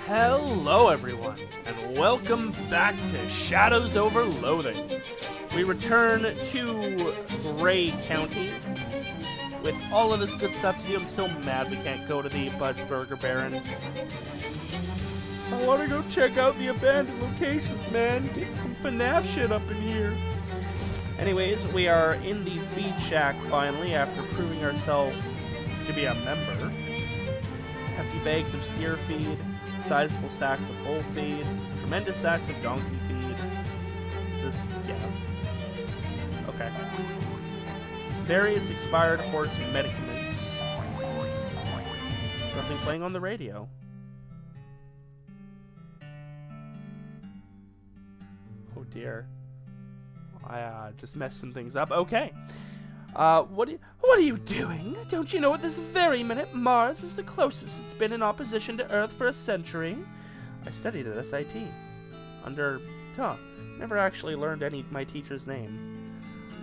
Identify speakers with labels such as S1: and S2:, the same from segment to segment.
S1: Hello everyone, and welcome back to Shadows Over Loathing. We return to Gray County with all of this good stuff to do. I'm still mad we can't go to the Bud's Burger Baron. I want to go check out the abandoned locations, man. Get some FNAF shit up in here. Anyways, we are in the feed shack finally after proving ourselves to be a member. Hefty bags of steer feed, sizable sacks of bull feed, tremendous sacks of donkey feed. Is this... yeah. Okay. Various expired horse medicaments. Nothing playing on the radio. Oh dear. I just messed some things up. Okay. What are you doing? Don't you know at this very minute Mars is the closest it's been in opposition to Earth for a century? I studied at S.I.T. Never actually learned my teacher's name.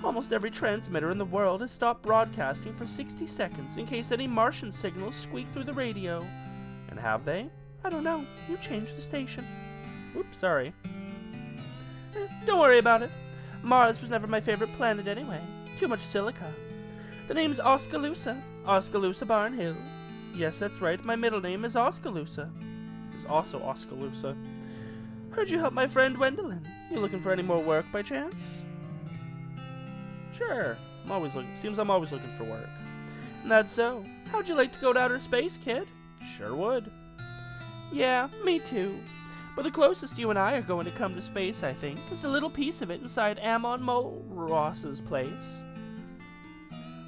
S1: Almost every transmitter in the world has stopped broadcasting for 60 seconds in case any Martian signals squeak through the radio. And have they? I don't know. You changed the station. Oops, sorry. Don't worry about it. Mars was never my favorite planet anyway. Too much silica. The name's Oskaloosa. Oskaloosa Barnhill. Yes, that's right. My middle name is Oskaloosa. It's also Oskaloosa. Heard you help my friend Gwendolyn. You looking for any more work by chance? Sure. Seems I'm always looking for work. That's so. How'd you like to go to outer space, kid? Sure would. Yeah, me too. But the closest you and I are going to come to space, I think, is a little piece of it inside Moleross's place.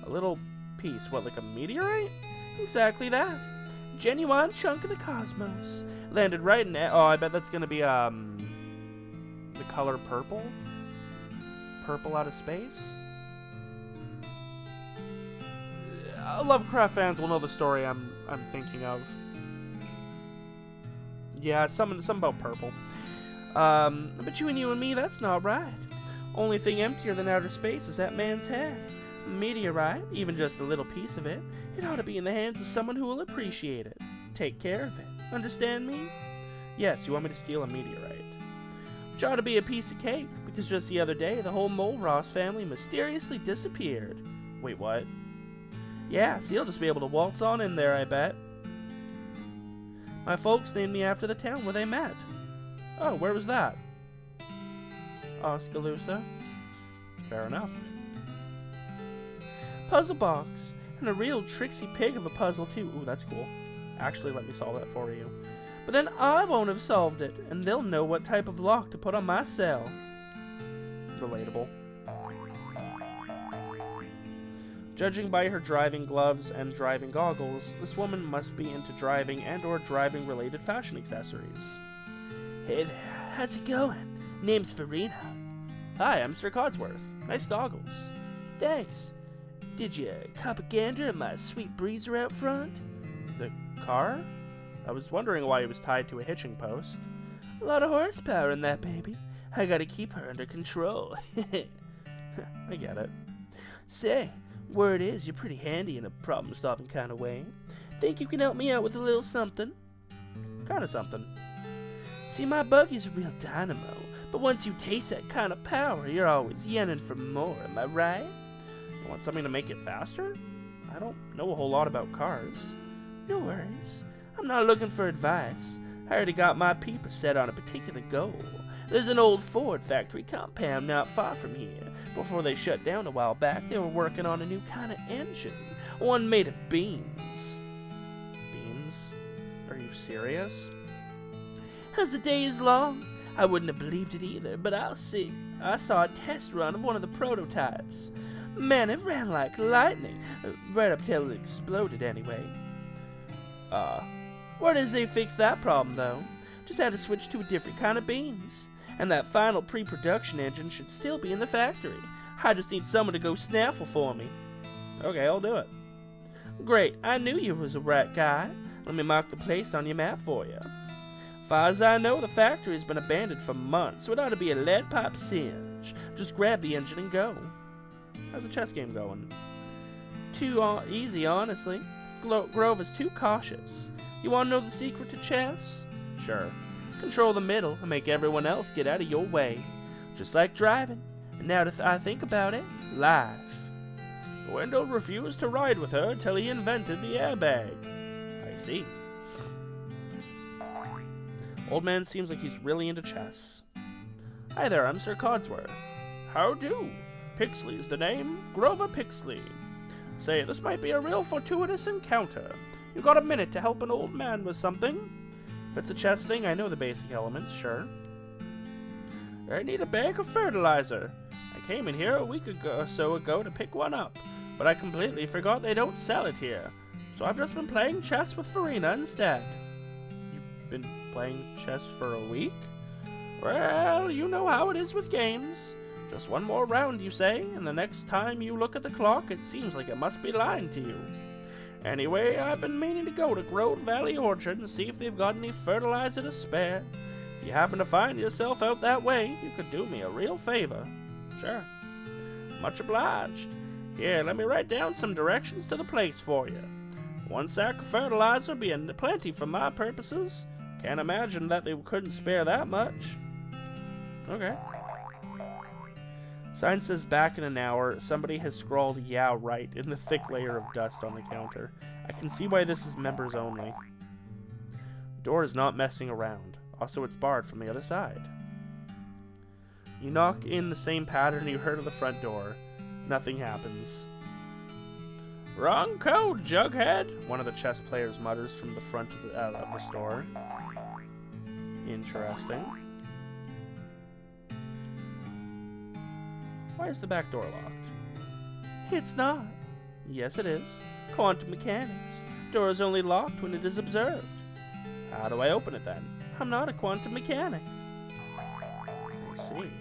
S1: A little piece? What, like a meteorite? Exactly that. Genuine chunk of the cosmos. Landed right in... oh, I bet that's going to be, the color purple? Purple out of space? Lovecraft fans will know the story I'm thinking of. Yeah, something about purple. But you and me, that's not right. Only thing emptier than outer space is that man's head. A meteorite, even just a little piece of it, it ought to be in the hands of someone who will appreciate it. Take care of it. Understand me? Yes, you want me to steal a meteorite. Which ought to be a piece of cake, because just the other day, the whole Moleross family mysteriously disappeared. Wait, what? Yeah, so you'll just be able to waltz on in there, I bet. My folks named me after the town where they met. Oh, where was that? Oskaloosa. Fair enough. Puzzle box. And a real tricksy pig of a puzzle, too. Ooh, that's cool. Actually, let me solve that for you. But then I won't have solved it, and they'll know what type of lock to put on my cell. Relatable. Judging by her driving gloves and driving goggles, this woman must be into driving and or driving-related fashion accessories. Hey there, how's it going? Name's Farina. Hi, I'm Sir Codsworth. Nice goggles. Thanks. Did you cop a gander at my sweet breezer out front? The car? I was wondering why it was tied to a hitching post. A lot of horsepower in that baby. I gotta keep her under control. I get it. Say, word is you're pretty handy in a problem-solving kind of way. Think you can help me out with a little something? Kind of something. See, my buggy's a real dynamo, but once you taste that kind of power, you're always yearning for more, am I right? You want something to make it faster? I don't know a whole lot about cars. No worries. I'm not looking for advice. I already got my peeper set on a particular goal. There's an old Ford factory compound not far from here. Before they shut down a while back, they were working on a new kind of engine. One made of beans. Beans? Are you serious? As the day is long, I wouldn't have believed it either, but I'll see. I saw a test run of one of the prototypes. Man, it ran like lightning. Right up till it exploded anyway. Word is they fixed that problem, though. Just had to switch to a different kind of beans. And that final pre-production engine should still be in the factory. I just need someone to go snaffle for me. Okay, I'll do it. Great, I knew you was a right guy. Let me mark the place on your map for you. Far as I know, the factory has been abandoned for months, so it ought to be a lead pipe cinch. Just grab the engine and go. How's the chess game going? Too easy, honestly. Grove is too cautious. You want to know the secret to chess? Sure. Control the middle and make everyone else get out of your way. Just like driving. And now that I think about it, life. Wendell refused to ride with her till he invented the airbag. I see. Old man seems like he's really into chess. Hi there, I'm Sir Codsworth. How do? Pixley's the name. Grover Pixley. Say, this might be a real fortuitous encounter. You got a minute to help an old man with something? If it's a chess thing, I know the basic elements, sure. I need a bag of fertilizer. I came in here a week or so ago to pick one up, but I completely forgot they don't sell it here. So I've just been playing chess with Farina instead. You've been playing chess for a week? Well, you know how it is with games. Just one more round, you say, and the next time you look at the clock, it seems like it must be lying to you. Anyway, I've been meaning to go to Grove Valley Orchard and see if they've got any fertilizer to spare. If you happen to find yourself out that way, you could do me a real favor. Sure. Much obliged. Here, let me write down some directions to the place for you. 1 sack of fertilizer being plenty for my purposes. Can't imagine that they couldn't spare that much. Okay. Sign says back in an hour. Somebody has scrawled "yeah, right" in the thick layer of dust on the counter. I can see why this is members only. Door is not messing around. Also, it's barred from the other side. You knock in the same pattern you heard of the front door. Nothing happens. Wrong code, Jughead, one of the chess players mutters from the front of the store. Interesting. Why is the back door locked? It's not. Yes, it is. Quantum mechanics. Door is only locked when it is observed. How do I open it then? I'm not a quantum mechanic. I see.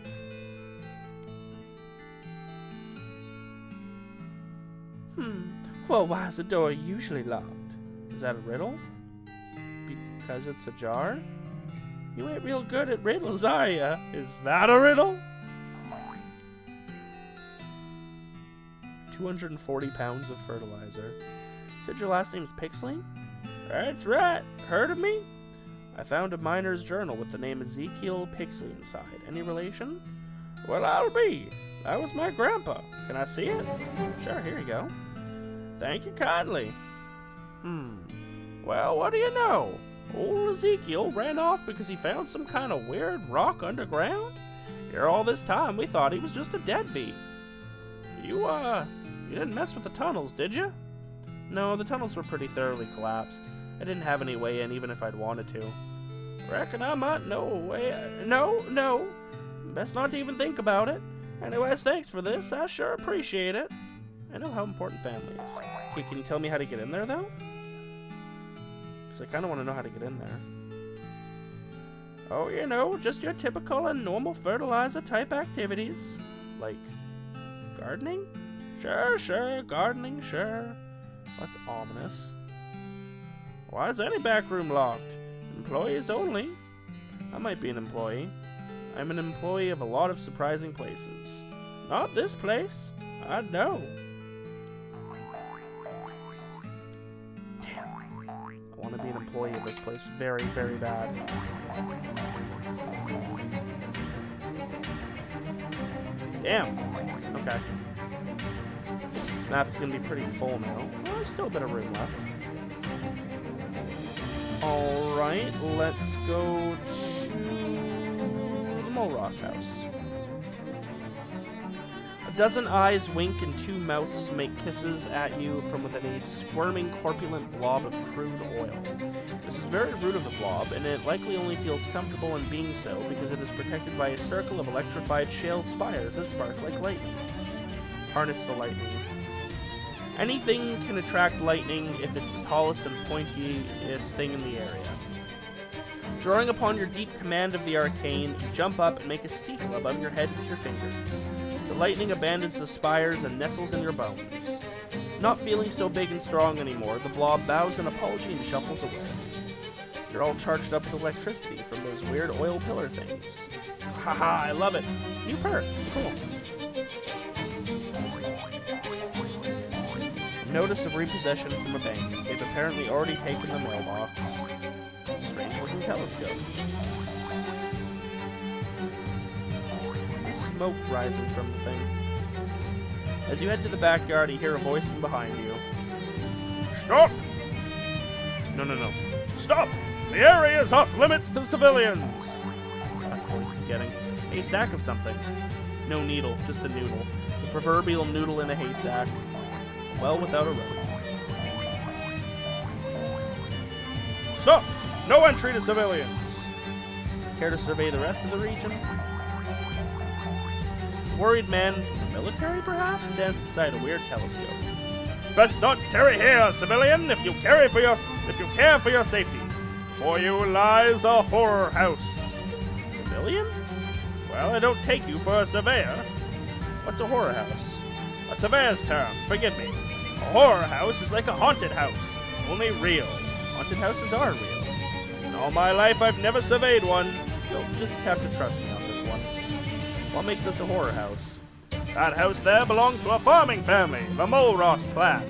S1: Well, why is the door usually locked? Is that a riddle? Because it's ajar? You ain't real good at riddles, are ya? Is that a riddle? 240 pounds of fertilizer. Said your last name's Pixley? That's right. Heard of me? I found a miner's journal with the name Ezekiel Pixley inside. Any relation? Well, I'll be. That was my grandpa. Can I see it? Sure, here you go. Thank you kindly. Well, what do you know? Old Ezekiel ran off because he found some kind of weird rock underground? Here all this time, we thought he was just a deadbeat. You didn't mess with the tunnels, did you? No, the tunnels were pretty thoroughly collapsed. I didn't have any way in, even if I'd wanted to. Reckon I might know a way. No. Best not to even think about it. Anyways, thanks for this. I sure appreciate it. I know how important family is. Okay, can you tell me how to get in there, though? Because I kind of want to know how to get in there. Oh, you know, just your typical and normal fertilizer-type activities. Like, gardening? Sure, gardening, sure. That's ominous. Why is any back room locked? Employees only. I might be an employee. I'm an employee of a lot of surprising places. Not this place. I know. Damn. I want to be an employee of this place very, very bad. Damn. Okay. This map is going to be pretty full now. Well, there's still a bit of room left. Alright, let's go to the Moleross house. A dozen eyes wink and 2 mouths make kisses at you from within a squirming, corpulent blob of crude oil. This is very rude of the blob, and it likely only feels comfortable in being so because it is protected by a circle of electrified shale spires that spark like lightning. Harness the lightning. Anything can attract lightning if it's the tallest and pointiest thing in the area. Drawing upon your deep command of the arcane, you jump up and make a steeple above your head with your fingers. The lightning abandons the spires and nestles in your bones. Not feeling so big and strong anymore, the blob bows in apology and shuffles away. You're all charged up with electricity from those weird oil pillar things. Haha, I love it. New perk. Cool. Notice of repossession from a bank. They've apparently already taken the mailbox. Strange looking telescope. There's smoke rising from the thing. As you head to the backyard, you hear a voice from behind you. Stop! No. Stop! The area is off limits to civilians! That's the voice he's getting. A haystack of something. No needle, just a noodle. The proverbial noodle in a haystack. Well, without a rope. Stop! No entry to civilians! Care to survey the rest of the region? A worried man, the military perhaps, stands beside a weird telescope. Best not tarry here, civilian, if you care for your safety. For you lies a horror house. Civilian? Well, I don't take you for a surveyor. What's a horror house? A surveyor's term, forgive me. A horror house is like a haunted house, only real. Haunted houses are real. In all my life, I've never surveyed one. You'll just have to trust me on this one. What makes this a horror house? That house there belonged to a farming family, the Moleross clan.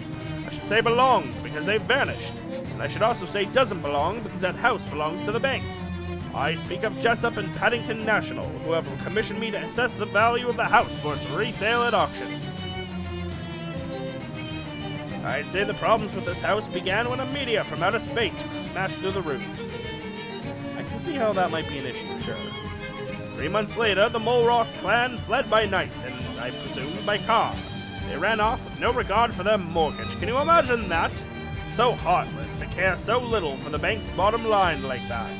S1: I should say belonged, because they've vanished. And I should also say doesn't belong, because that house belongs to the bank. I speak of Jessup and Paddington National, who have commissioned me to assess the value of the house for its resale at auction. I'd say the problems with this house began when a meteor from outer space smashed through the roof. I can see how that might be an issue, sure. 3 months later, the Moleross clan fled by night, and I presume by car. They ran off with no regard for their mortgage. Can you imagine that? So heartless to care so little for the bank's bottom line like that.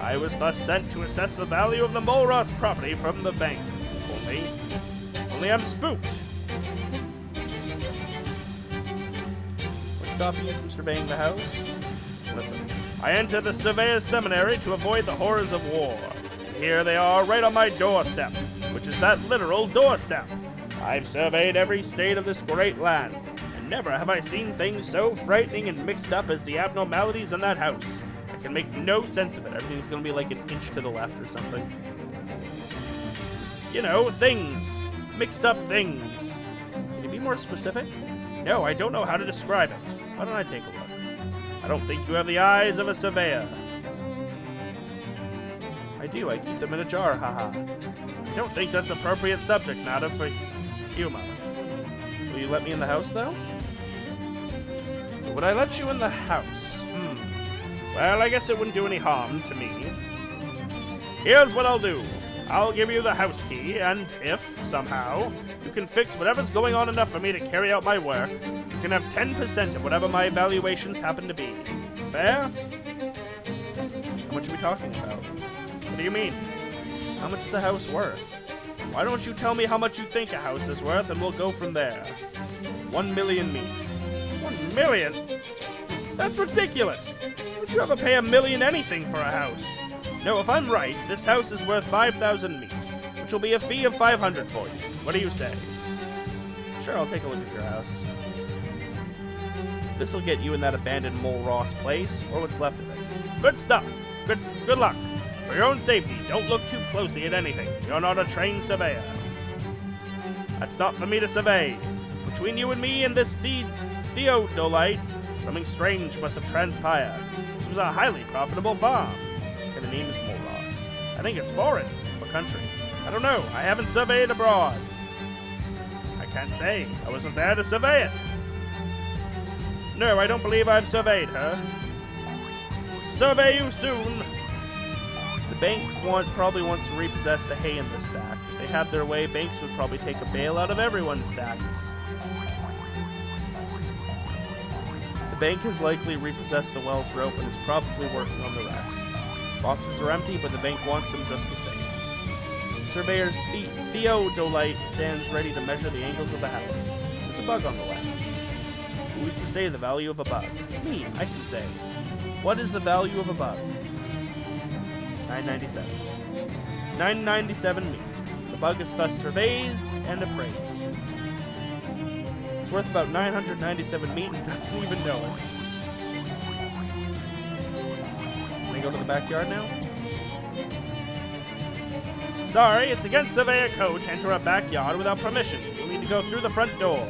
S1: I was thus sent to assess the value of the Moleross property from the bank. Only I'm spooked. What's stopping you from surveying the house? Listen, I entered the Surveyor's Seminary to avoid the horrors of war. Here they are right on my doorstep, which is that literal doorstep. I've surveyed every state of this great land, and never have I seen things so frightening and mixed up as the abnormalities in that house. I can make no sense of it. Everything's going to be like an inch to the left or something. Just, things. Mixed up things. Can you be more specific? No, I don't know how to describe it. Why don't I take a look? I don't think you have the eyes of a surveyor. I do. I keep them in a jar, haha. I don't think that's appropriate subject matter for humor. Will you let me in the house, though? Would I let you in the house? Well, I guess it wouldn't do any harm to me. Here's what I'll do. I'll give you the house key, and if, somehow, you can fix whatever's going on enough for me to carry out my work, you can have 10% of whatever my evaluations happen to be. Fair? How much are we talking about? What do you mean? How much is a house worth? Why don't you tell me how much you think a house is worth, and we'll go from there. 1 million meat. 1 million? That's ridiculous! Would you ever pay $1 million anything for a house? No, if I'm right, this house is worth 5,000 meat, which will be a fee of 500 for you. What do you say? Sure, I'll take a look at your house. This'll get you in that abandoned Moleross place, or what's left of it. Good stuff. Good luck. For your own safety, don't look too closely at anything. You're not a trained surveyor. That's not for me to survey. Between you and me and this theodolite, something strange must have transpired. This was a highly profitable farm. And the name is Moleross. I think it's foreign. What country? I don't know. I haven't surveyed abroad. I can't say. I wasn't there to survey it. No, I don't believe I've surveyed her. Survey you soon. The bank probably wants to repossess the hay in this stack. If they had their way, banks would probably take a bale out of everyone's stacks. The bank has likely repossessed the Wells rope and is probably working on the rest. Boxes are empty, but the bank wants them just the same. Surveyor's theodolite stands ready to measure the angles of the house. There's a bug on the lens. Who is to say the value of a bug? Me, I can say. What is the value of a bug? $9.97. $9.97 meat. The bug is thus surveyed and appraised. It's worth about 997 meat and doesn't even know it. Can I go to the backyard now? Sorry, it's against surveyor code to enter a backyard without permission. You'll need to go through the front door.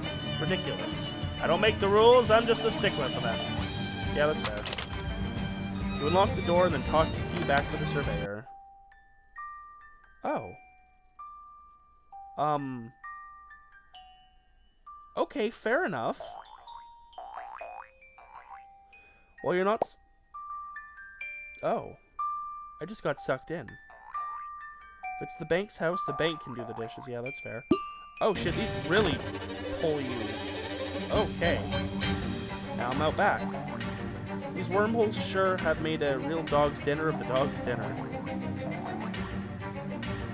S1: It's ridiculous. I don't make the rules, I'm just a stickler for them. Yeah, that's fair. You unlock the door and then toss the key back to the surveyor. Oh. Okay, fair enough. Well, you're not... Oh. I just got sucked in. If it's the bank's house, the bank can do the dishes. Yeah, that's fair. Oh shit, these really pull you. Okay. Now I'm out back. These wormholes sure have made a real dog's dinner of the dog's dinner.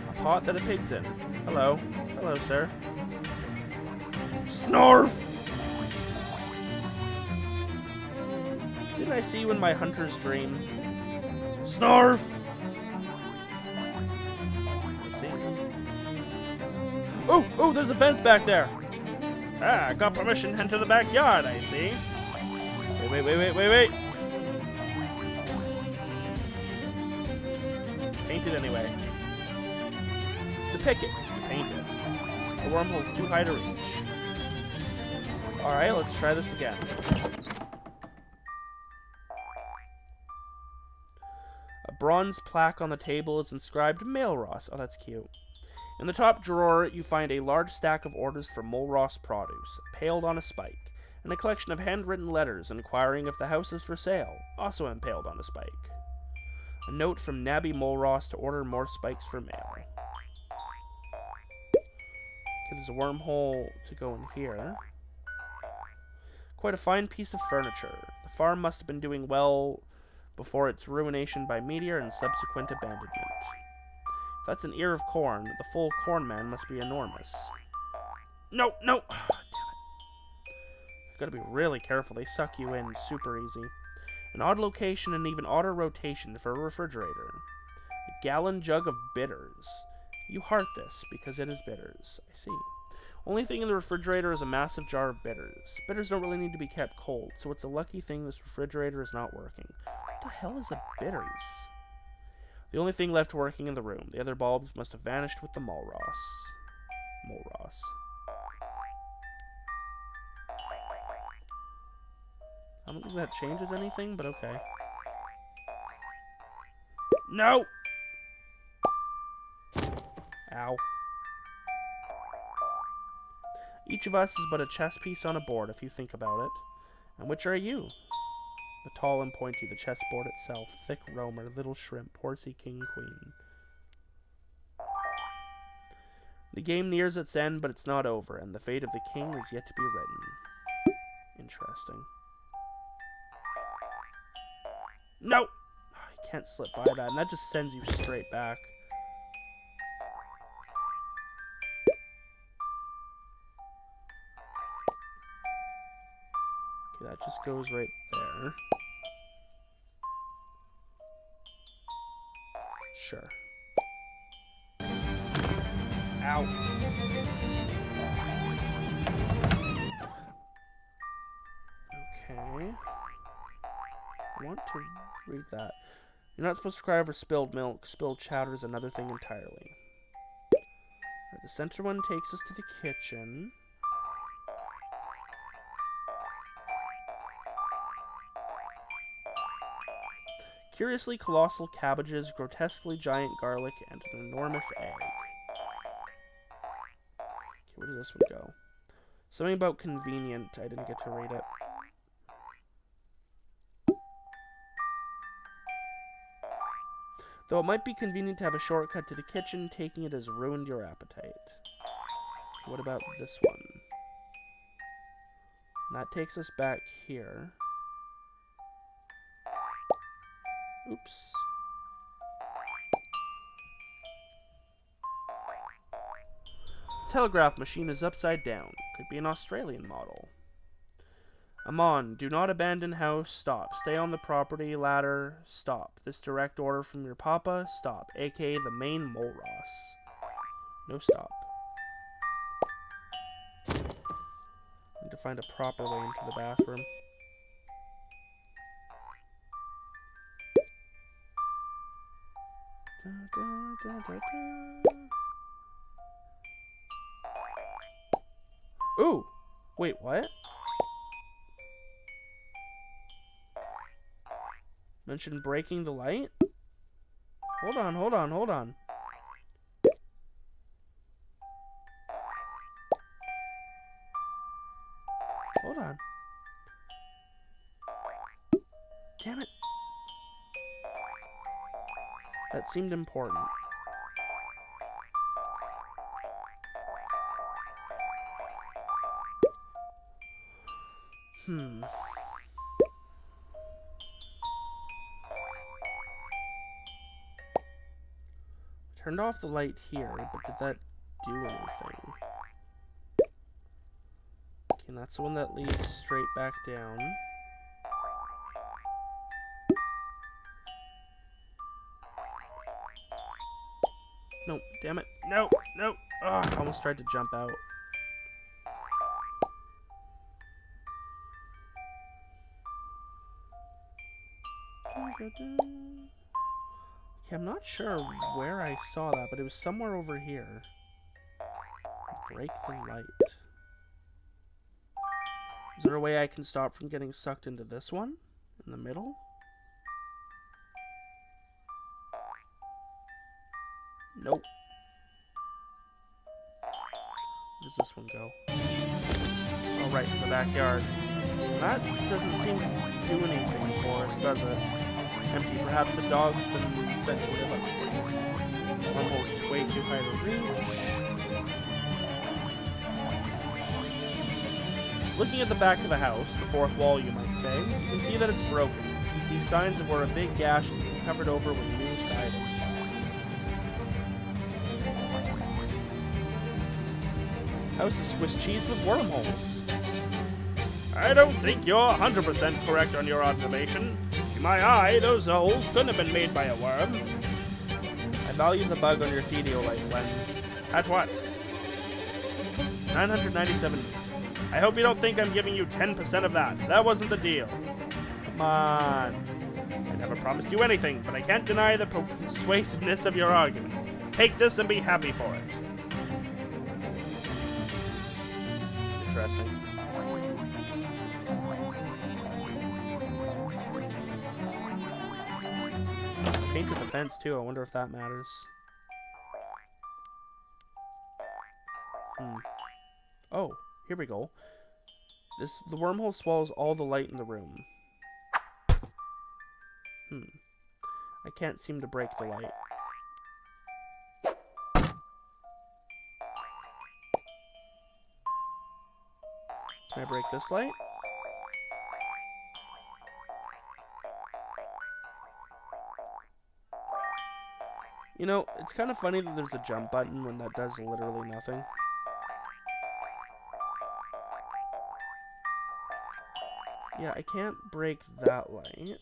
S1: A pot that a pig's in. Hello. Hello, sir. Snarf! Didn't I see you in my hunter's dream? Snarf! Let's see. Oh, there's a fence back there. Ah, I got permission to enter the backyard, I see. Wait. Paint it anyway. To pick it, you paint it. The wormhole's too high to reach. Alright, let's try this again. A bronze plaque on the table is inscribed Moleross. Oh, that's cute. In the top drawer, you find a large stack of orders for Moleross produce, impaled on a spike, and a collection of handwritten letters inquiring if the house is for sale, also impaled on a spike. A note from Nabby Moleross to order more spikes for mail. Okay, there's a wormhole to go in here. Quite a fine piece of furniture. The farm must have been doing well before its ruination by meteor and subsequent abandonment. If that's an ear of corn, the full corn man must be enormous. No! Oh, damn it. Gotta be really careful, they suck you in super easy. An odd location and even odder rotation for a refrigerator. A gallon jug of bitters. You heart this because it is bitters. I see. Only thing in the refrigerator is a massive jar of bitters. Bitters don't really need to be kept cold, so it's a lucky thing this refrigerator is not working. What the hell is a bitters? The only thing left working in the room. The other bulbs must have vanished with the Moleross. I don't think that changes anything, but okay. No! Ow. Each of us is but a chess piece on a board, if you think about it. And which are you? The tall and pointy, the chessboard itself. Thick roamer, little shrimp, horsey, king, queen. The game nears its end, but it's not over, and the fate of the king is yet to be written. Interesting. No! Oh, you can't slip by that, and that just sends you straight back. Okay, that just goes right there. Sure. Ow. Okay. I want to read that. You're not supposed to cry over spilled milk. Spilled chowder is another thing entirely. Right, the center one takes us to the kitchen. Curiously colossal cabbages, grotesquely giant garlic, and an enormous egg. Okay, where does this one go? Something about convenient. I didn't get to read it. Though it might be convenient to have a shortcut to the kitchen, taking it has ruined your appetite. What about this one? And that takes us back here. Oops. Telegraph machine is upside down. Could be an Australian model. Amon, do not abandon house. Stop. Stay on the property ladder. Stop. This direct order from your papa. Stop. AKA the main Moleross. No stop. Need to find a proper way into the bathroom. Ooh! Wait, what? Mentioned breaking the light? Hold on, hold on, hold on. Hold on. Damn it. That seemed important. Turned off the light here, but did that do anything? Okay, and that's the one that leads straight back down. No, damn it. No, no. Ugh, I almost tried to jump out. Okay, I'm not sure where I saw that, but it was somewhere over here. Break the light. Is there a way I can stop from getting sucked into this one? In the middle? Nope. Where does this one go? Oh, right, in the backyard. That doesn't seem to do anything for us, does it? Empty. Perhaps the dog's been sent to live upstairs. Almost way too high to reach. Looking at the back of the house, the fourth wall you might say, you can see that it's broken. You see signs of where a big gash has been covered over with new siding. House is Swiss cheese with wormholes. I don't think you're 100% correct on your observation. In my eye, those holes couldn't have been made by a worm. I value the bug on your Theodolite lens. At what? 997. I hope you don't think I'm giving you 10% of that. That wasn't the deal. Come on. I never promised you anything, but I can't deny the persuasiveness of your argument. Take this and be happy for it. Interesting. Painted the fence too. I wonder if that matters. Oh, here we go. The wormhole swallows all the light in the room. I can't seem to break the light. Can I break this light? You know, it's kind of funny that there's a jump button when that does literally nothing. Yeah, I can't break that light.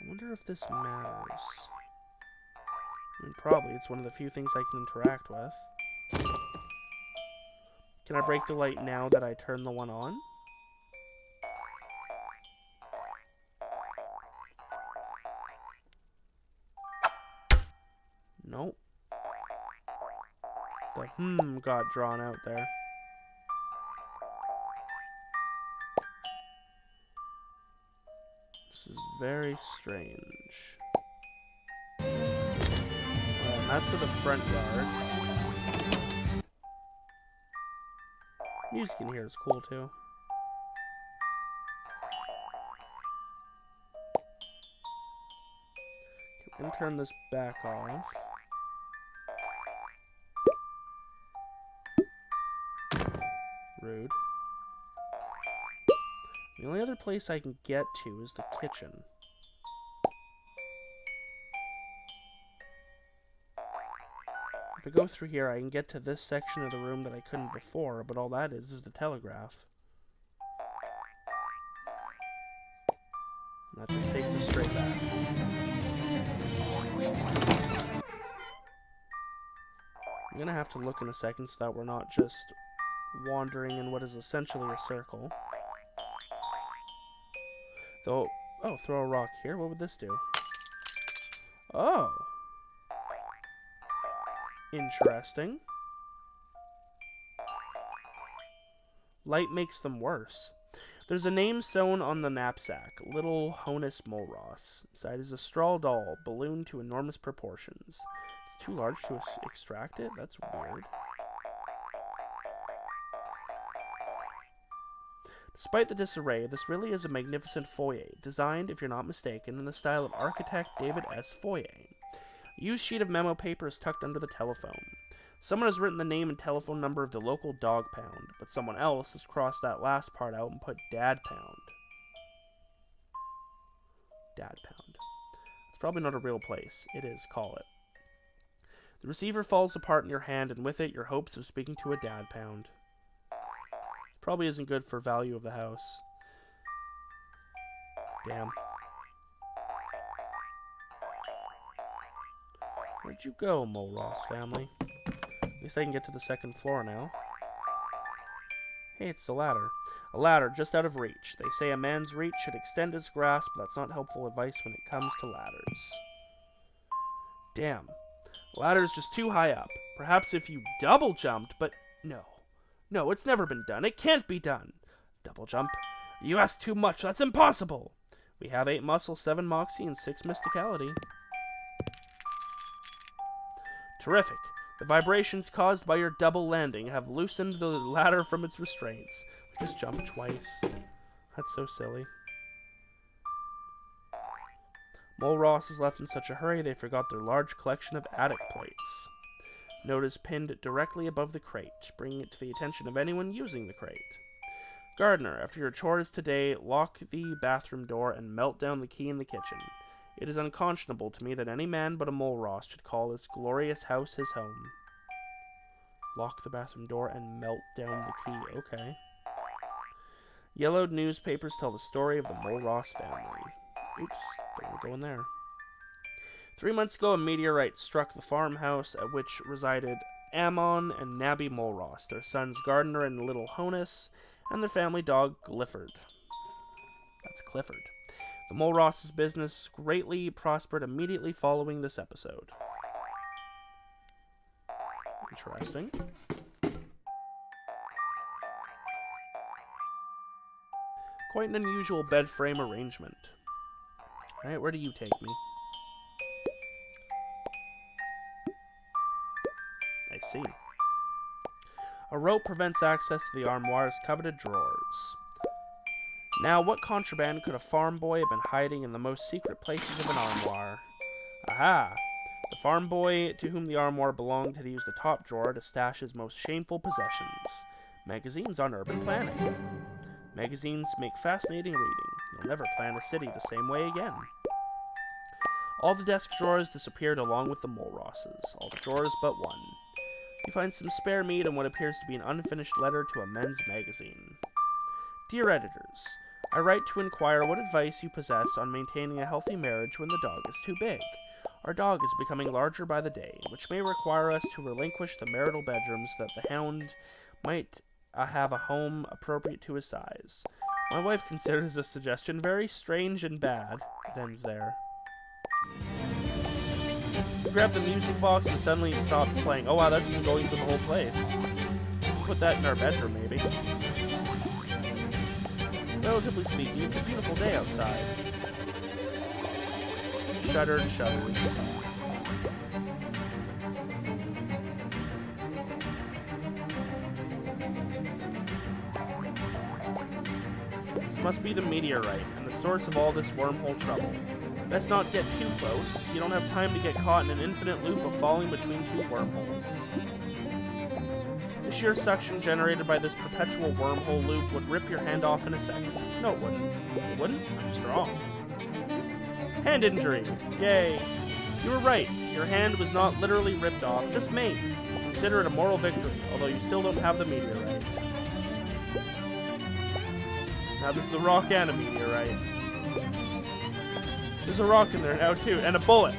S1: I wonder if this matters. I mean, probably. It's one of the few things I can interact with. Can I break the light now that I turn the one on? Nope. The got drawn out there. This is very strange. And that's to the front yard. Music in here is cool too. I'm gonna turn this back off. Rude. The only other place I can get to is the kitchen. If I go through here, I can get to this section of the room that I couldn't before, but all that is the telegraph. And that just takes us straight back. I'm gonna have to look in a second so that we're not just wandering in what is essentially a circle. Though, oh, throw a rock here. What would this do? Oh. Interesting. Light makes them worse. There's a name sewn on the knapsack, Little Honus Moleross. Inside is a straw doll, ballooned to enormous proportions. It's too large to extract it? That's weird. Despite the disarray, this really is a magnificent foyer, designed, if you're not mistaken, in the style of architect David S. Foyer. A used sheet of memo paper is tucked under the telephone. Someone has written the name and telephone number of the local dog pound, but someone else has crossed that last part out and put Dad Pound. Dad Pound. It's probably not a real place. It is, call it. The receiver falls apart in your hand, and with it, your hopes of speaking to a Dad Pound. Probably isn't good for value of the house. Damn. Where'd you go, Moleross family? At least I can get to the second floor now. Hey, it's the ladder. A ladder just out of reach. They say a man's reach should extend his grasp, but that's not helpful advice when it comes to ladders. Damn. The ladder's just too high up. Perhaps if you double jumped, but no. No, it's never been done. It can't be done. Double jump. You ask too much. That's impossible. We have 8 muscle, 7 moxie, and 6 mysticality. Terrific. The vibrations caused by your double landing have loosened the ladder from its restraints. We just jumped twice. That's so silly. Moleross is left in such a hurry they forgot their large collection of attic plates. Note is pinned directly above the crate, bringing it to the attention of anyone using the crate. Gardener, after your chores today, lock the bathroom door and melt down the key in the kitchen. It is unconscionable to me that any man but a Moleross should call this glorious house his home. Lock the bathroom door and melt down the key. Okay. Yellowed newspapers tell the story of the Moleross family. Oops, don't want to go in there. 3 months ago, a meteorite struck the farmhouse at which resided Ammon and Nabby Moleross, their sons Gardner and Little Honus, and their family dog Clifford. That's Clifford. The Moleross' business greatly prospered immediately following this episode. Interesting. Quite an unusual bed frame arrangement. Alright, where do you take me? I see. A rope prevents access to the armoire's coveted drawers. Now, what contraband could a farm boy have been hiding in the most secret places of an armoire? Aha! The farm boy to whom the armoire belonged had used the top drawer to stash his most shameful possessions. Magazines on urban planning. Magazines make fascinating reading. You'll never plan a city the same way again. All the desk drawers disappeared along with the Molerosses. All the drawers but one. You find some spare meat and what appears to be an unfinished letter to a men's magazine. Dear editors, I write to inquire what advice you possess on maintaining a healthy marriage when the dog is too big. Our dog is becoming larger by the day, which may require us to relinquish the marital bedroom so that the hound might have a home appropriate to his size. My wife considers this suggestion very strange and bad. It ends there. You grab the music box and suddenly it stops playing. Oh wow, that's been going through the whole place. Put that in our bedroom, maybe. Relatively speaking, it's a beautiful day outside. Shuddered. This must be the meteorite, and the source of all this wormhole trouble. Best not get too close. You don't have time to get caught in an infinite loop of falling between two wormholes. The sheer suction generated by this perpetual wormhole loop would rip your hand off in a second. No, it wouldn't. It wouldn't? I'm strong. Hand injury. Yay. You were right. Your hand was not literally ripped off, just made. Consider it a moral victory, although you still don't have the meteorite. Now there's a rock and a meteorite. There's a rock in there now too, and a bullet.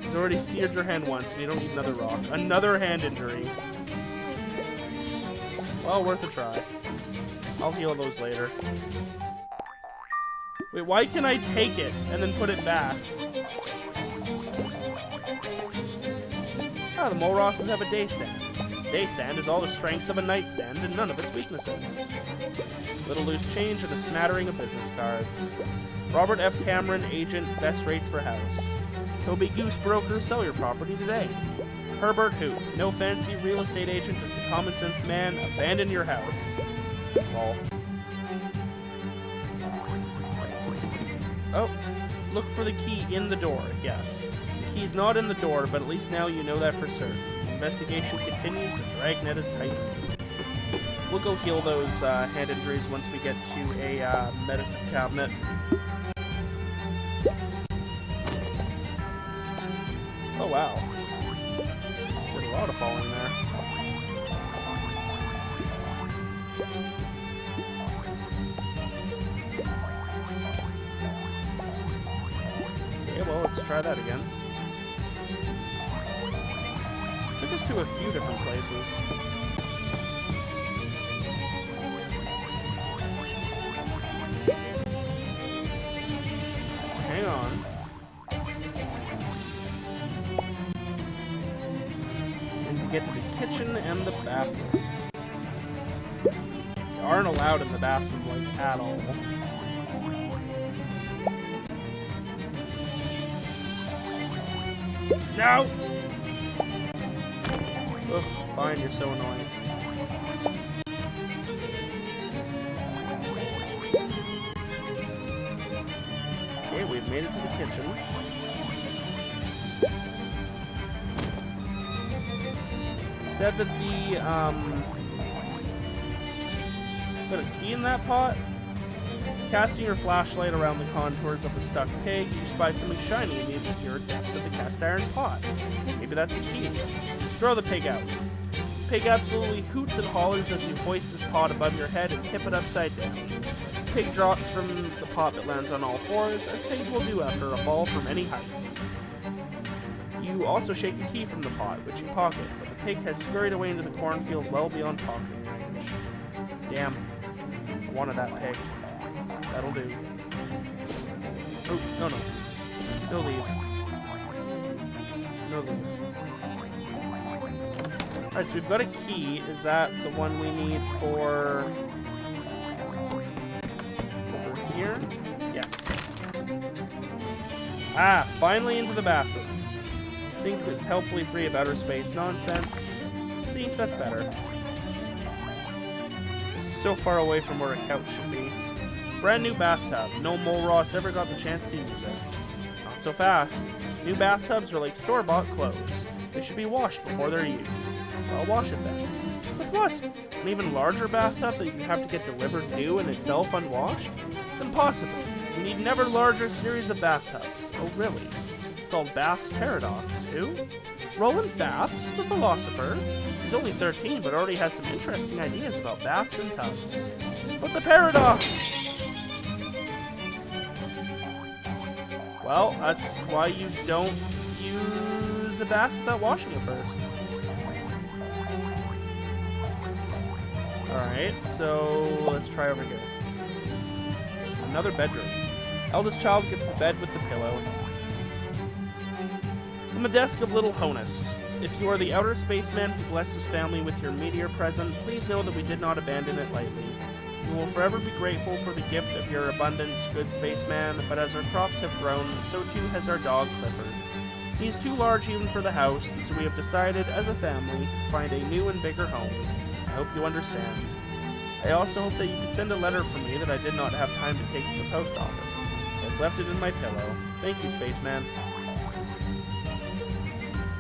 S1: It's already seared your hand once, and you don't need another rock. Another hand injury. Well, worth a try. I'll heal those later. Wait, why can I take it and then put it back? Ah, the Molrosses have a day stand. Day stand is all the strengths of a nightstand and none of its weaknesses. Little loose change and a smattering of business cards. Robert F. Cameron, agent, best rates for house. Toby Goose Broker, sell your property today. Herbert Hoop, no fancy real estate agent, just a common sense man, abandon your house. Lol. Oh, look for the key in the door, yes. The key's not in the door, but at least now you know that for certain. Investigation continues, the dragnet is tightened. We'll go heal those hand injuries once we get to a medicine cabinet. Oh wow. There's a lot of falling there. Okay, well, let's try that again. Took us to a few different places. Hang on. And we get to the kitchen and the bathroom. You aren't allowed in the bathroom, like, at all. No! Ugh, fine, you're so annoying. Okay, we've made it to the kitchen. It said that the, put a key in that pot? Casting your flashlight around the contours of the stuck pig, you spy something shiny in the obscure depth of the cast iron pot. Maybe that's a key. Just throw the pig out. The pig absolutely hoots and hollers as you hoist this pot above your head and tip it upside down. The pig drops from the pot that lands on all fours, as pigs will do after a fall from any height. You also shake a key from the pot, which you pocket, but the pig has scurried away into the cornfield well beyond talking range. Damn. I wanted that pig. That'll do. Oh, no, no. No leave. No leave. Alright, so we've got a key. Is that the one we need for... over here? Yes. Ah, finally into the bathroom. Sink is helpfully free of outer space nonsense. See, that's better. This is so far away from where a couch should be. Brand new bathtub. No Moleross ever got the chance to use it. Not so fast. New bathtubs are like store-bought clothes. They should be washed before they're used. Well, wash it then. With what? An even larger bathtub that you have to get delivered new and itself unwashed? It's impossible. You need an ever larger series of bathtubs. Oh, really? It's called Bath's Paradox. Who? Roland Baths, the philosopher. He's only 13, but already has some interesting ideas about baths and tubs. But the paradox! Well, that's why you don't use a bath without washing it first. Alright, so let's try over here. Another bedroom. Eldest child gets the bed with the pillow. From the desk of Little Honus. If you are the outer spaceman who blessed his family with your meteor present, please know that we did not abandon it lightly. We will forever be grateful for the gift of your abundance, good spaceman, but as our crops have grown, so too has our dog Clifford. He is too large even for the house, so we have decided, as a family, to find a new and bigger home. I hope you understand. I also hope that you could send a letter for me that I did not have time to take to the post office. I've left it in my pillow. Thank you, spaceman.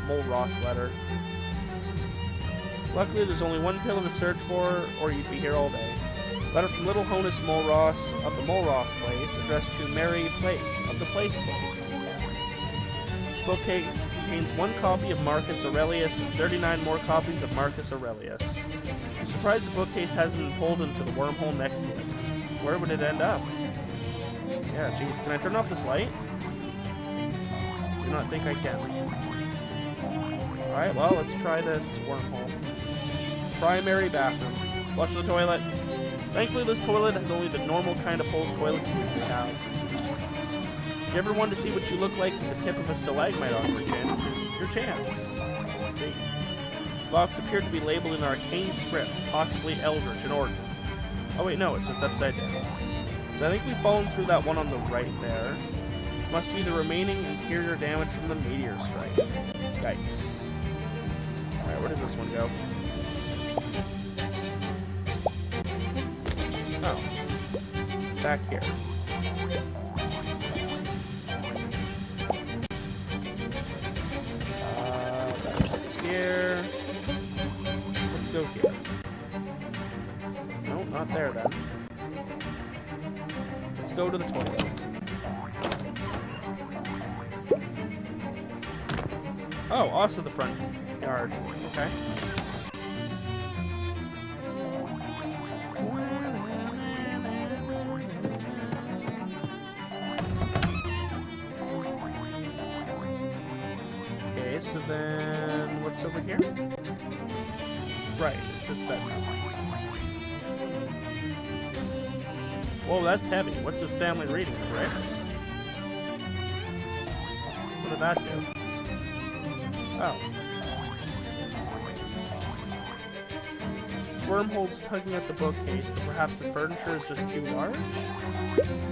S1: Moleross letter. Luckily, there's only one pillow to search for, or you'd be here all day. Letter from Little Honus Moleross of the Moleross Place, addressed to Mary Place of the Place Place. This bookcase contains one copy of Marcus Aurelius and 39 more copies of Marcus Aurelius. I'm surprised the bookcase hasn't been pulled into the wormhole next to it. Where would it end up? Yeah, geez, can I turn off this light? Do not think I can. Alright, well, let's try this wormhole. Primary bathroom. Flush the toilet. Thankfully, this toilet has only the normal kind of holes toilets we have. If you ever want to see what you look like with the tip of a stalagmite on your chin, here's your chance. see. This box appeared to be labeled in arcane script, possibly Eldritch in origin. Oh wait, no, it's just upside down. So I think we've fallen through that one on the right there. This must be the remaining interior damage from the meteor strike. Yikes. Alright, where does this one go? Oh. Back here. Back here. Let's go here. No, not there then. Let's go to the toilet. Oh, also the front yard. Okay. Okay, so then what's over here? Right, it's this bedroom. Whoa, that's heavy. What's this family reading? Bricks? What did that do? Oh. Wormhole's tugging at the bookcase, but perhaps the furniture is just too large?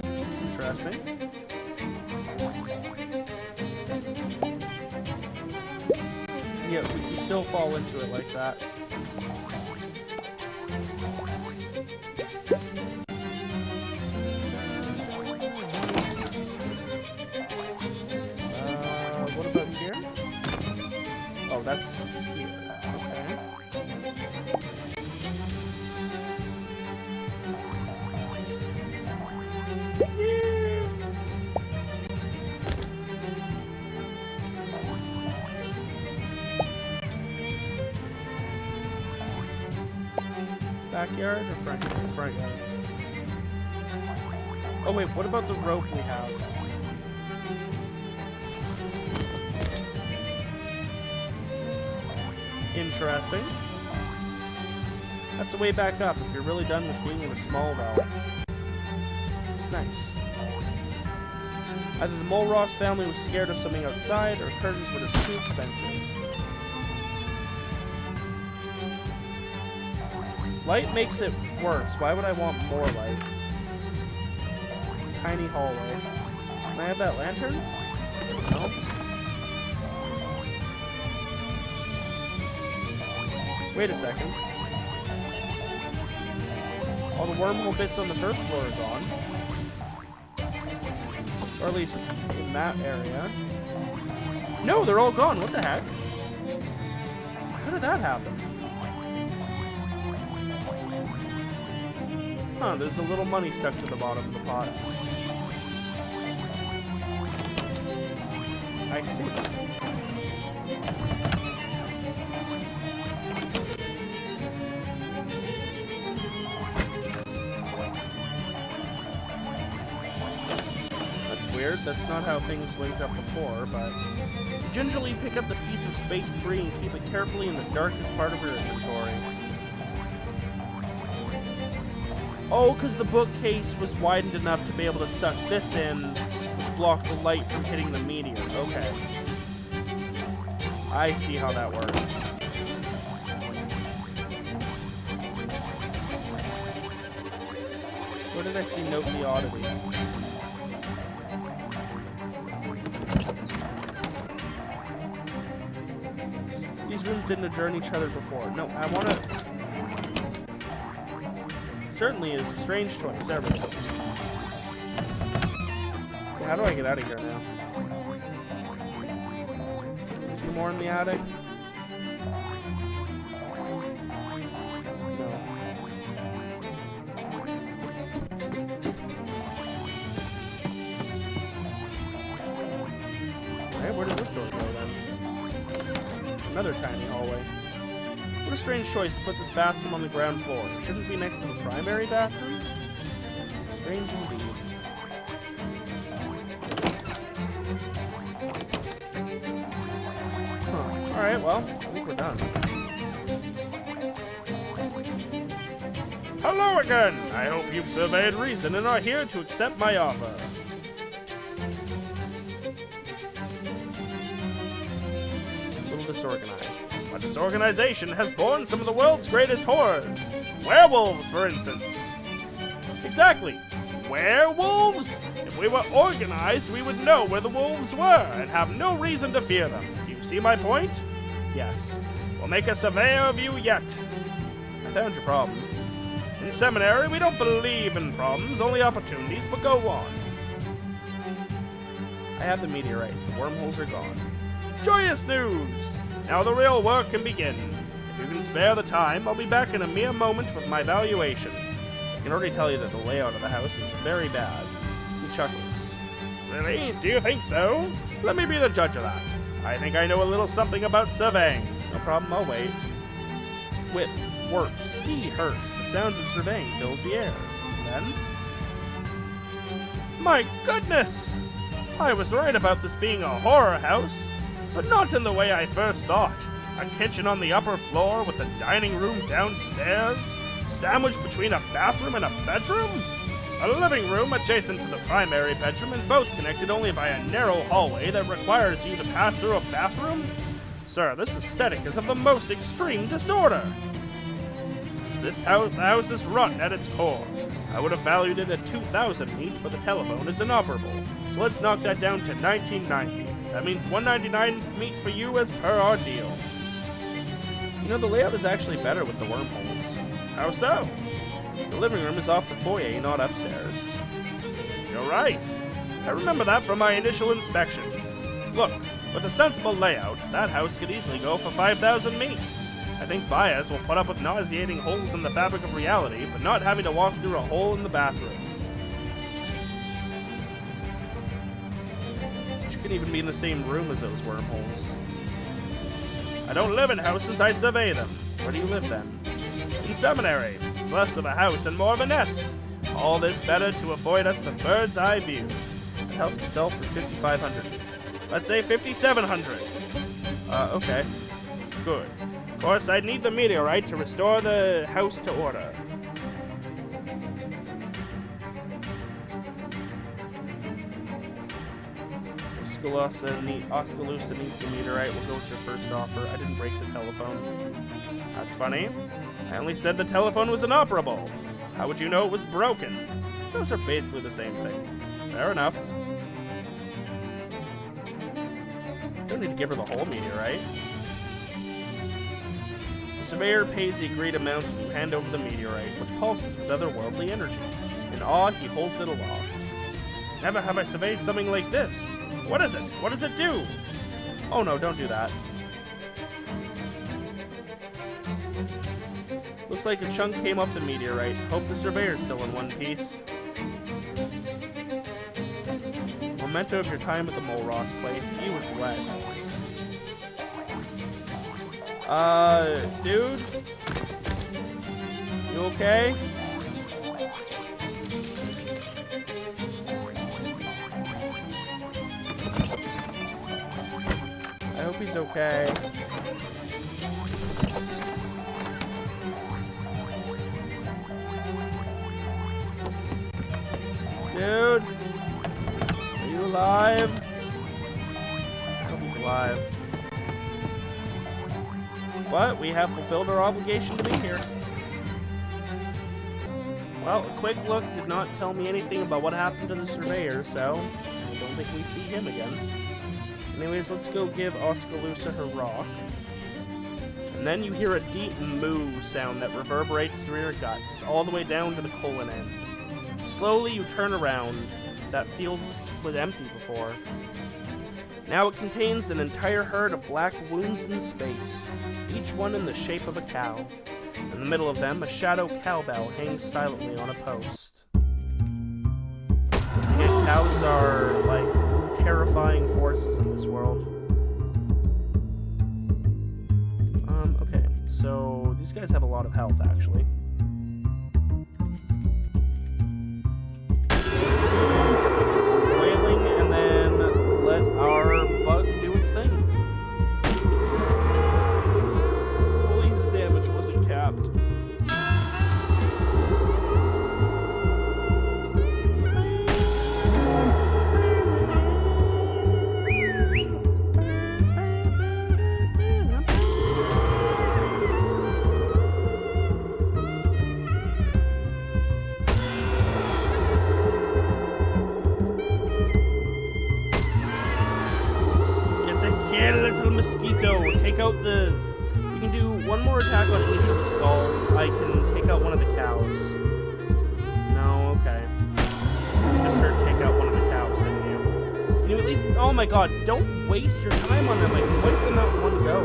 S1: Interesting. Yeah, we can still fall into it like that. What about here? Oh, that's here. Okay. Backyard or front yard? Front yard. Oh wait, what about the rope we have? Interesting. That's a way back up if you're really done with being in a small valley. Nice. Either the Moleross family was scared of something outside, or curtains were just too expensive. Light makes it worse. Why would I want more light? Tiny hallway. Can I have that lantern? No. Wait a second. All the wormhole bits on the first floor are gone. Or at least in that area. No, they're all gone. What the heck? How did that happen? Huh, there's a little money stuck to the bottom of the pots. I see. That's weird. That's not how things linked up before, but... Gingerly pick up the piece of space debris and keep it carefully in the darkest part of your inventory. Oh, because the bookcase was widened enough to be able to suck this in, which blocked the light from hitting the meteor. Okay. I see how that works. Where did I see note the oddity? These rooms didn't adjourn each other before. No, I want to... Certainly is a strange choice. There we go. Okay, how do I get out of here now? A few more in the attic? No. Alright, where does this door go then? Another tiny hallway. What a strange choice to put this bathroom on the ground floor. It shouldn't be next to the primary bathroom? Strange indeed. Huh. Alright, well, I think we're done. Hello again! I hope you've surveyed reason and are here to accept my offer. A little disorganized. but this organization has born some of the world's greatest horrors. Werewolves, for instance. Exactly. Werewolves? If we were organized, we would know where the wolves were and have no reason to fear them. Do you see my point? Yes. We'll make a surveyor of you yet. I found your problem. In seminary, we don't believe in problems, only opportunities, but go on. I have the meteorite. The wormholes are gone. Joyous news! Now the real work can begin. If you can spare the time, I'll be back in a mere moment with my valuation. I can already tell you that the layout of the house is very bad. He chuckles. Really? Do you think so? Let me be the judge of that. I think I know a little something about surveying. No problem, I'll wait. Whip, work, ski, hurt. The sound of surveying fills the air. Then... My goodness! I was right about this being a horror house, but not in the way I first thought. A kitchen on the upper floor with a dining room downstairs, sandwiched between a bathroom and a bedroom? A living room adjacent to the primary bedroom and both connected only by a narrow hallway that requires you to pass through a bathroom? Sir, this aesthetic is of the most extreme disorder. The house is rotten at its core. I would have valued it at 2,000 each, but the telephone is inoperable. So let's knock that down to 1990. That means 199 meat for you as per our deal. You know, the layout is actually better with the wormholes. How so? The living room is off the foyer, not upstairs. You're right. I remember that from my initial inspection. Look, with a sensible layout, that house could easily go for 5,000 meat. I think buyers will put up with nauseating holes in the fabric of reality, but not having to walk through a hole in the bathroom. You can even be in the same room as those wormholes. I don't live in houses, I survey them. Where do you live then? In seminary. It's less of a house and more of a nest. All this better to avoid us the bird's eye view. The house can sell for 5,500. Let's say 5,700. Okay. Good. Of course, I'd need the meteorite to restore the house to order. Oskaloosa needs a meteorite. We'll go with your first offer. I didn't break the telephone. That's funny. I only said the telephone was inoperable. How would you know it was broken? Those are basically the same thing. Fair enough. Don't need to give her the whole meteorite. The surveyor pays the agreed amount and you hand over the meteorite, which pulses with otherworldly energy. In awe, he holds it aloft. Never have I surveyed something like this. What is it? What does it do? Oh no, don't do that. Looks like a chunk came off the meteorite. Hope the surveyor's still in one piece. Memento of your time at the Moleross place. He was wet. Dude? You okay? I hope he's okay. Dude? Are you alive? I hope he's alive. But we have fulfilled our obligation to be here. Well, a quick look did not tell me anything about what happened to the surveyor, so I don't think we see him again. Anyways, let's go give Oskaloosa her rock. And then you hear a deep moo sound that reverberates through your guts, all the way down to the colon end. Slowly you turn around. That field was empty before. Now it contains an entire herd of black wounds in space, each one in the shape of a cow. In the middle of them, a shadow cowbell hangs silently on a post. And cows are, like, terrifying forces in this world. Okay, so these guys have a lot of health, actually. Some wailing, and then let our bug do its thing. Hopefully his damage wasn't capped. little mosquito. Take out the... You can do one more attack on each of the skulls. I can take out one of the cows. No, okay. You just heard take out one of the cows, didn't you? Can you at least... Oh my god, don't waste your time on them. I can wipe them out in one go.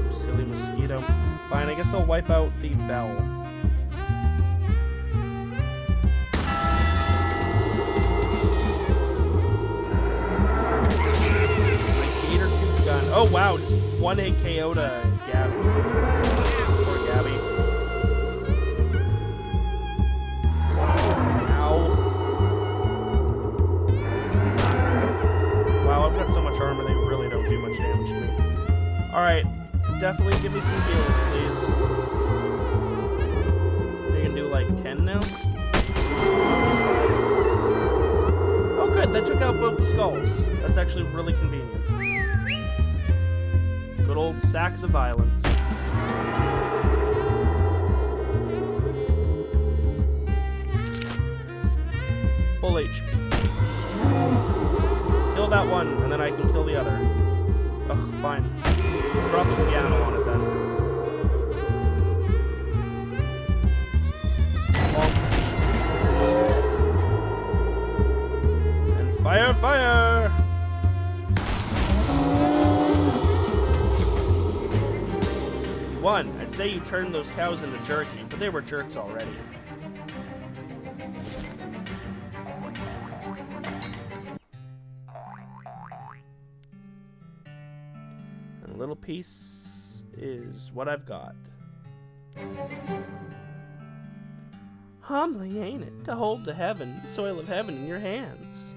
S1: You silly mosquito. Fine, I guess I'll wipe out the bell. Oh wow, just one hit KO to Gabby. Poor Gabby. Ow. Wow, I've got so much armor, they really don't do much damage to me. Alright, definitely give me some heals, please. You can do like 10 now? Oh good, that took out both the skulls. That's actually really convenient. Good old sacks of violence. Full HP. Kill that one, and then I can kill the other. Ugh, fine. Drop the piano on it then. And fire, fire! One, I'd say you turned those cows into jerky, but they were jerks already. And a little piece is what I've got. Humbling, ain't it, to hold the soil of heaven in your hands?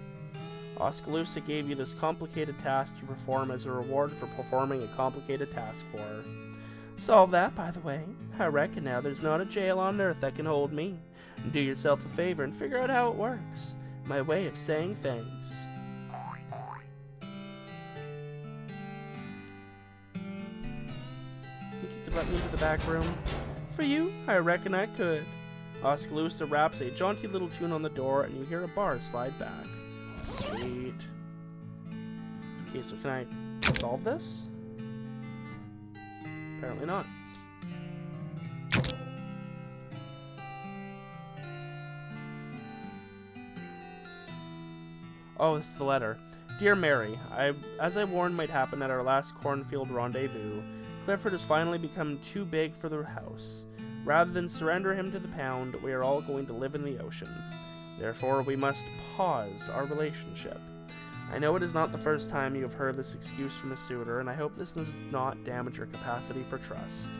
S1: Oskaloosa gave you this complicated task to perform as a reward for performing a complicated task for her. Solve that, by the way. I reckon now there's not a jail on earth that can hold me. Do yourself a favor and figure out how it works. My way of saying thanks. Think you could let me into the back room? For you, I reckon I could. Oskaloosa raps a jaunty little tune on the door and you hear a bar slide back. Sweet. Okay, so can I solve this? Apparently not. Oh, this is the letter. Dear Mary, as I warned might happen at our last cornfield rendezvous, Clifford has finally become too big for the house. Rather than surrender him to the pound, we are all going to live in the ocean. Therefore, we must pause our relationship. I know it is not the first time you have heard this excuse from a suitor, and I hope this does not damage your capacity for trust.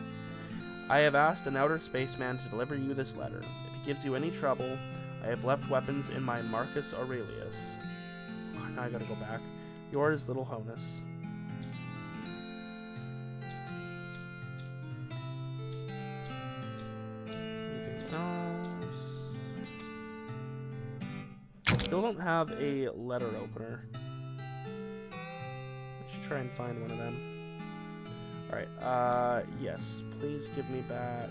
S1: I have asked an outer spaceman to deliver you this letter. If he gives you any trouble, I have left weapons in my Marcus Aurelius. God, now I gotta go back. Yours, Little Honus. Anything else? Still don't have a letter opener. I should try and find one of them. Alright, yes. Please give me back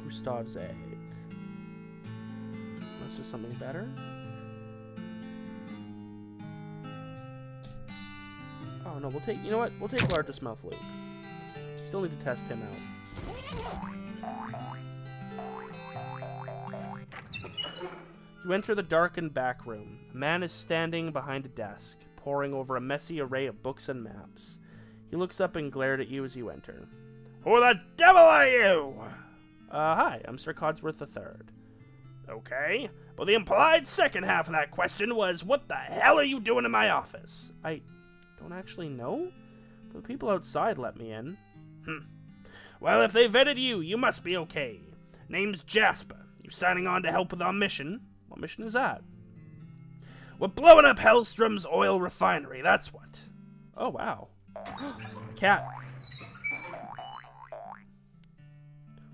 S1: Gustav's egg. Unless there's something better? Oh no, we'll take, you know what? We'll take Largemouth Luke. Still need to test him out. You enter the darkened back room. A man is standing behind a desk, poring over a messy array of books and maps. He looks up and glared at you as you enter. Who the devil are you? Hi, I'm Sir Codsworth III. Okay, but the implied second half of that question was, what the hell are you doing in my office? I don't actually know, but the people outside let me in. Well, if they vetted you, you must be okay. Name's Jasper. You signing on to help with our mission? What mission is that? We're blowing up Hellstrom's oil refinery, that's what. Oh, wow. Cat.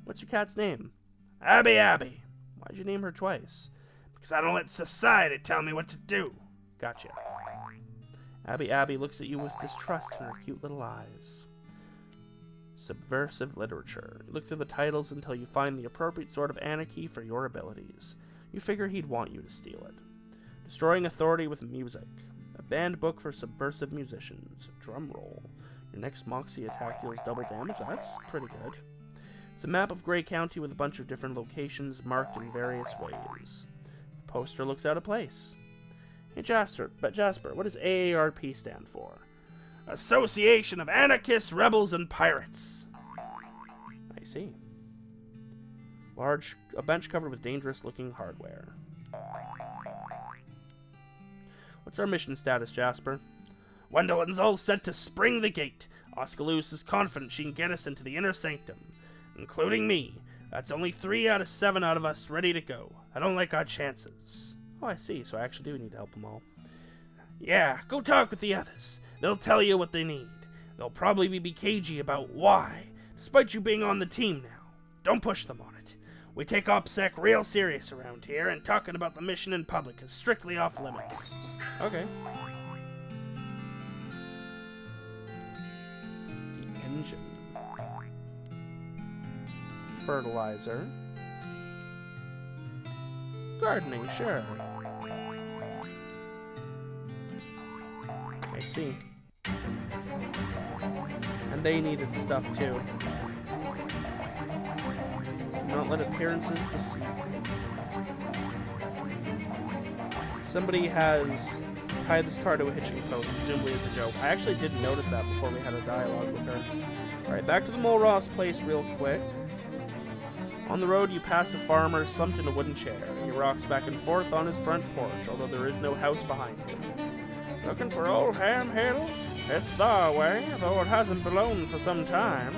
S1: What's your cat's name? Abby. Why'd you name her twice? Because I don't let society tell me what to do. Gotcha. Abby looks at you with distrust in her cute little eyes. Subversive literature. You look through the titles until you find the appropriate sort of anarchy for your abilities. You figure he'd want you to steal it. Destroying authority with music. A banned book for subversive musicians. Drum roll. Your next Moxie attack deals double damage. That's pretty good. It's a map of Grey County with a bunch of different locations marked in various ways. The poster looks out of place. Hey Jasper, what does AARP stand for? Association of Anarchists, Rebels, and Pirates. I see. A bench covered with dangerous-looking hardware. What's our mission status, Jasper? Wendellin's all set to spring the gate. Oskaloosa is confident she can get us into the inner sanctum, including me. That's only 3 out of 7 out of us ready to go. I don't like our chances. Oh, I see, so I actually do need to help them all. Yeah, go talk with the others. They'll tell you what they need. They'll probably be cagey about why, despite you being on the team now. Don't push them on it. We take OPSEC real serious around here, and talking about the mission in public is strictly off limits. Okay. The engine. Fertilizer. Gardening, sure. I see. And they needed stuff too. Do not let appearances deceive. Somebody has tied this car to a hitching post, presumably as a joke. I actually didn't notice that before we had a dialogue with her. Alright, back to the Moleross place real quick. On the road, you pass a farmer slumped in a wooden chair. He rocks back and forth on his front porch, although there is no house behind him. Looking for old Ham Hill? It's the way, though it hasn't blown for some time.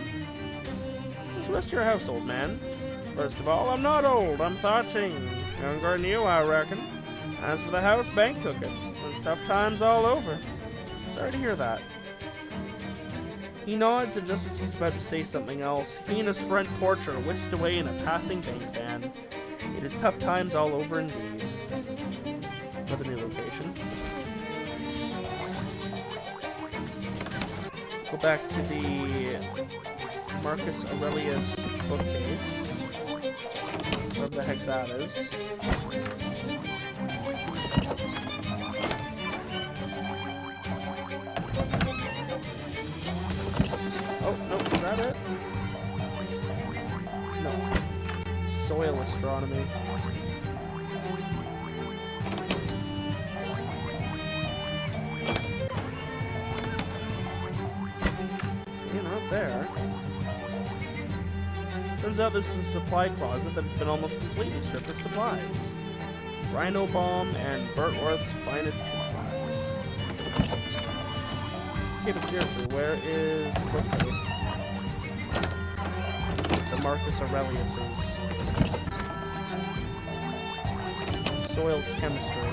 S1: What's the rest of your house, old man? First of all, I'm not old. I'm 13. Younger than you, I reckon. As for the house, bank took it. There's tough times all over. Sorry to hear that. He nods, and just as he's about to say something else, he and his front porch are whisked away in a passing bank van. It is tough times all over indeed. Another new location. Go back to the Marcus Aurelius bookcase. Whatever the heck that is. Oh, no, is that it? No. Soil astronomy. You're not there. Turns out this is a supply closet that has been almost completely stripped of supplies. Rhino Bomb and Burtworth's finest toothbrush. Okay, but seriously, where is the bookcase? The Marcus Aurelius's. Soil chemistry.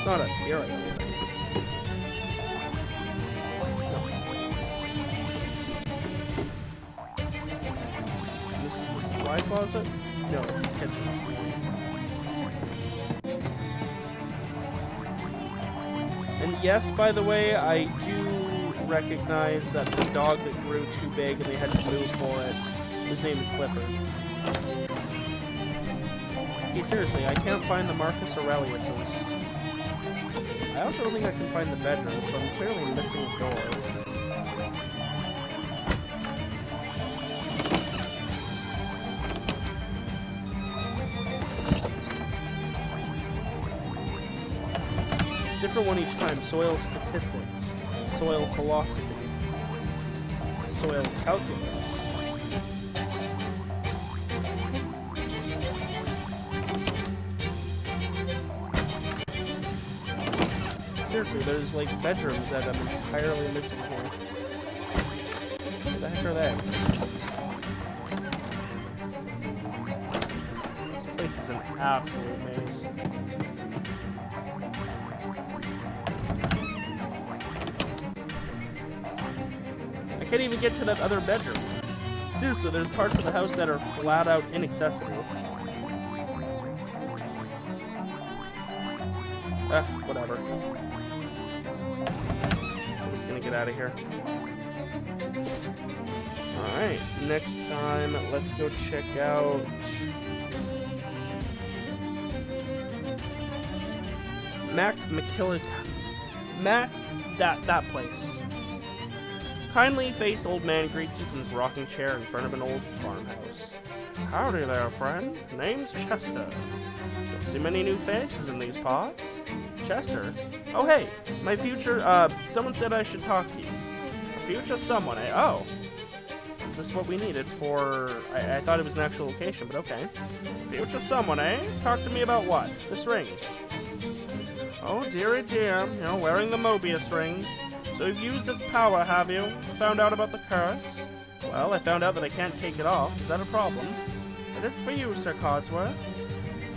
S1: Not a here I go. This is the supply closet? No, it's the kitchen. And yes, by the way, I do recognize that the dog that grew too big and they had to move for it was named Clifford. Okay, seriously, I can't find the Marcus Aurelius's. I also don't think I can find the bedroom, so I'm clearly missing a door. It's a different one each time. Soil statistics, soil philosophy, soil calculus. Seriously, there's like bedrooms that I'm entirely missing here. What the heck are they? This place is an absolute maze. I can't even get to that other bedroom. Seriously, there's parts of the house that are flat out inaccessible. Whatever. I'm just gonna get out of here. Alright, next time, let's go check out... that place. Kindly faced old man greets you from his rocking chair in front of an old farmhouse. Howdy there, friend. Name's Chester. Don't see many new faces in these parts. Chester? Oh, hey, my future, someone said I should talk to you. Future someone, eh? Oh. Is this what we needed for... I thought it was an actual location, but okay. Future someone, eh? Talk to me about what? This ring. Oh, dearie dear. You know, wearing the Mobius ring. So you've used its power, have you? Found out about the curse? Well, I found out that I can't take it off. Is that a problem? It is for you, Sir Codsworth.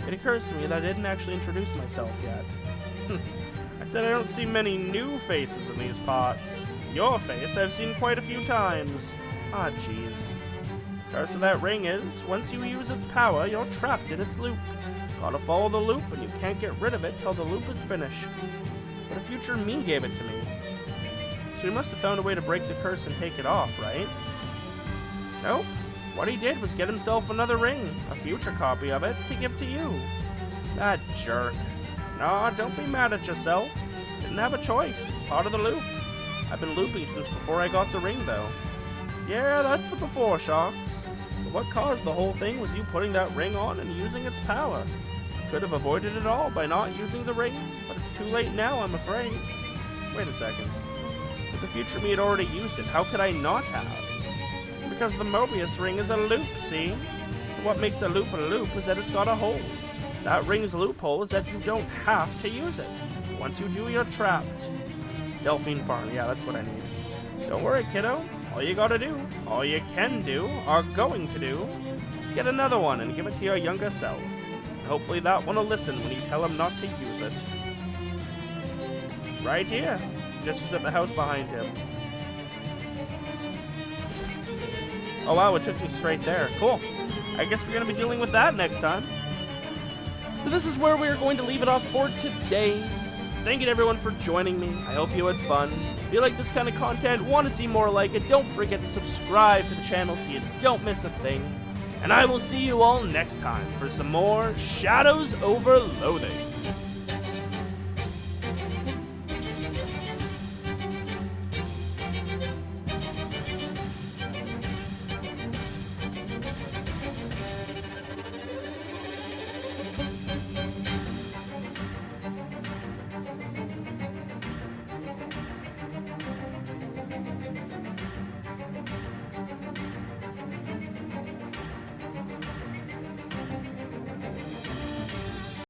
S1: It occurs to me that I didn't actually introduce myself yet. I said I don't see many new faces in these parts. Your face I've seen quite a few times. Ah, jeez. Curse of that ring is, once you use its power, you're trapped in its loop. Gotta follow the loop, and you can't get rid of it till the loop is finished. But a future me gave it to me. So he must have found a way to break the curse and take it off, right? Nope. What he did was get himself another ring, a future copy of it, to give to you. That jerk. Nah, don't be mad at yourself. Didn't have a choice. It's part of the loop. I've been loopy since before I got the ring, though. Yeah, that's the before shocks. But what caused the whole thing was you putting that ring on and using its power. Could have avoided it all by not using the ring, but it's too late now, I'm afraid. Wait a second. If the future me had already used it, how could I not have? Because the Mobius ring is a loop, see? And what makes a loop is that it's got a hole. That ring's loophole is that you don't have to use it. Once you do, you're trapped. Delphine Farm, yeah, that's what I need. Don't worry, kiddo. All you gotta do, all you can do, are going to do, is get another one and give it to your younger self. Hopefully that one will listen when you tell him not to use it. Right here. Just was at the house behind him. Oh wow, it took me straight there. Cool. I guess we're going to be dealing with that next time. So this is where we are going to leave it off for today. Thank you to everyone for joining me. I hope you had fun. If you like this kind of content, want to see more like it, don't forget to subscribe to the channel so you don't miss a thing. And I will see you all next time for some more Shadows Over Loathing.